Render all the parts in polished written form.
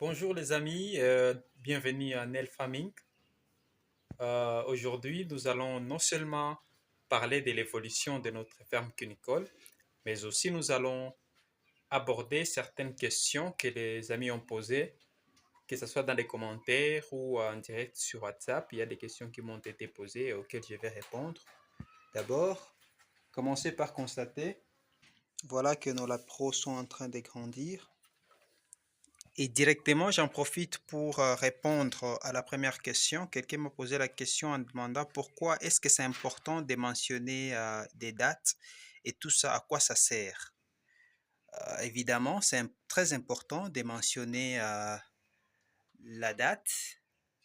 Bonjour les amis, bienvenue à Nel Farming. Aujourd'hui, nous allons non seulement parler de l'évolution de notre ferme cunicole, mais aussi nous allons aborder certaines questions que les amis ont posées, que ce soit dans les commentaires ou en direct sur WhatsApp. Il y a des questions qui m'ont été posées et auxquelles je vais répondre. D'abord, commencez par constater, voilà que nos lapros sont en train de grandir. Et directement, j'en profite pour répondre à la première question. Quelqu'un m'a posé la question en demandant pourquoi est-ce que c'est important de mentionner des dates et tout ça, à quoi ça sert. Évidemment, c'est très important de mentionner la date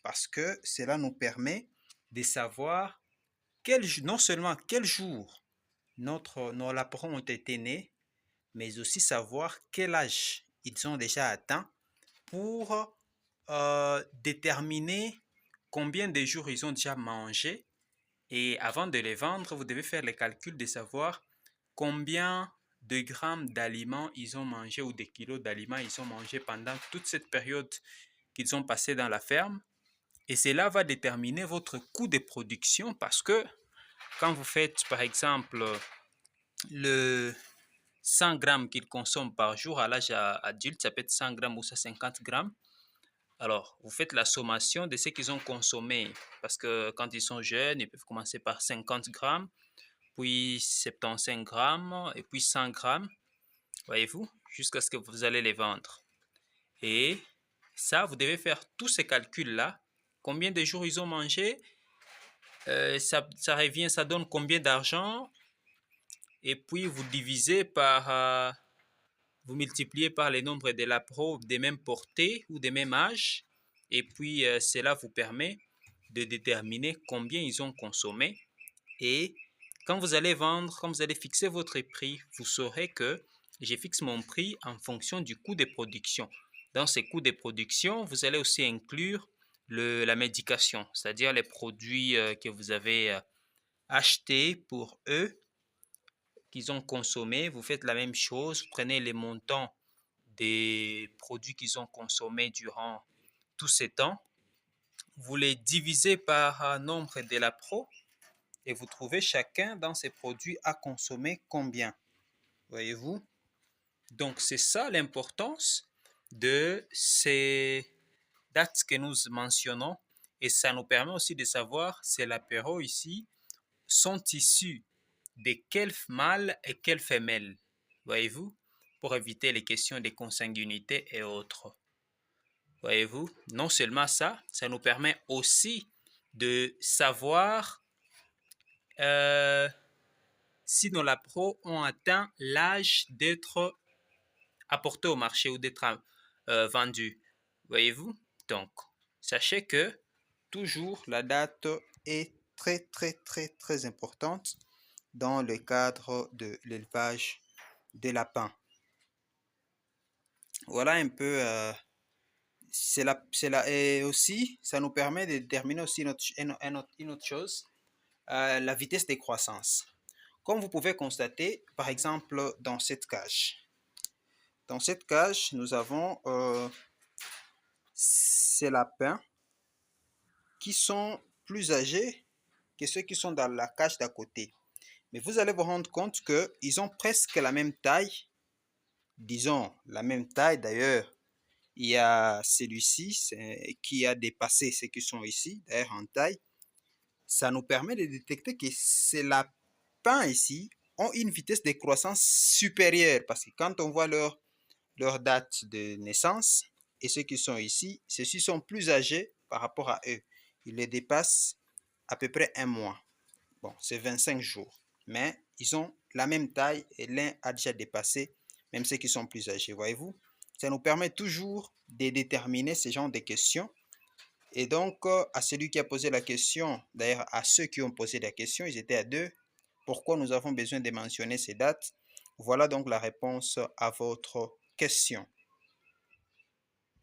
parce que cela nous permet de savoir non seulement quel jour nos lapins ont été nés, mais aussi savoir quel âge ils ont déjà atteint pour déterminer combien de jours ils ont déjà mangé. Et avant de les vendre, vous devez faire les calculs de savoir combien de grammes d'aliments ils ont mangé ou de kilos d'aliments ils ont mangé pendant toute cette période qu'ils ont passé dans la ferme. Et cela va déterminer votre coût de production parce que quand vous faites par exemple le 100 grammes qu'ils consomment par jour à l'âge adulte, ça peut être 100 grammes ou 150 grammes. Alors, vous faites la sommation de ce qu'ils ont consommé parce que quand ils sont jeunes, ils peuvent commencer par 50 grammes, puis 75 grammes et puis 100 grammes, voyez-vous, jusqu'à ce que vous allez les vendre. Et ça, vous devez faire tous ces calculs-là. Combien de jours ils ont mangé, ça donne combien d'argent, et puis vous divisez par, vous multipliez par les nombres de lapins des mêmes portées ou des mêmes âges, et puis cela vous permet de déterminer combien ils ont consommé. Et quand vous allez vendre, quand vous allez fixer votre prix, vous saurez que je fixe mon prix en fonction du coût de production. Dans ces coûts de production, vous allez aussi inclure la médication, c'est-à-dire les produits que vous avez achetés pour eux, qu'ils ont consommés. Vous faites la même chose, vous prenez les montants des produits qu'ils ont consommés durant tous ces temps, vous les divisez par un nombre de la pro et vous trouvez chacun dans ces produits à consommer combien. Voyez-vous? Donc, c'est ça l'importance de ces dates que nous mentionnons et ça nous permet aussi de savoir si l'apéro ici sont issus de quel mâle et quelle femelle. Voyez-vous? Pour éviter les questions de consanguinité et autres. Voyez-vous? Non seulement ça, ça nous permet aussi de savoir si nos lapros ont atteint l'âge d'être apportés au marché ou d'être vendus. Voyez-vous? Donc, sachez que toujours la date est très importante dans le cadre de l'élevage des lapins. Voilà un peu, et aussi, ça nous permet de déterminer aussi une autre chose, la vitesse de croissance. Comme vous pouvez constater, par exemple, dans cette cage. Dans cette cage, nous avons ces lapins qui sont plus âgés que ceux qui sont dans la cage d'à côté. Mais vous allez vous rendre compte qu'ils ont presque la même taille. Disons, la même taille d'ailleurs. Il y a celui-ci qui a dépassé ceux qui sont ici, d'ailleurs en taille. Ça nous permet de détecter que ces lapins ici ont une vitesse de croissance supérieure. Parce que quand on voit leur date de naissance et ceux qui sont ici, ceux-ci sont plus âgés par rapport à eux. Ils les dépassent à peu près un mois. Bon, c'est 25 jours. Mais ils ont la même taille et l'un a déjà dépassé même ceux qui sont plus âgés. Voyez-vous? Ça nous permet toujours de déterminer ce genre de questions. Et donc, à celui qui a posé la question, d'ailleurs à ceux qui ont posé la question, ils étaient à deux. Pourquoi nous avons besoin de mentionner ces dates? Voilà donc la réponse à votre question.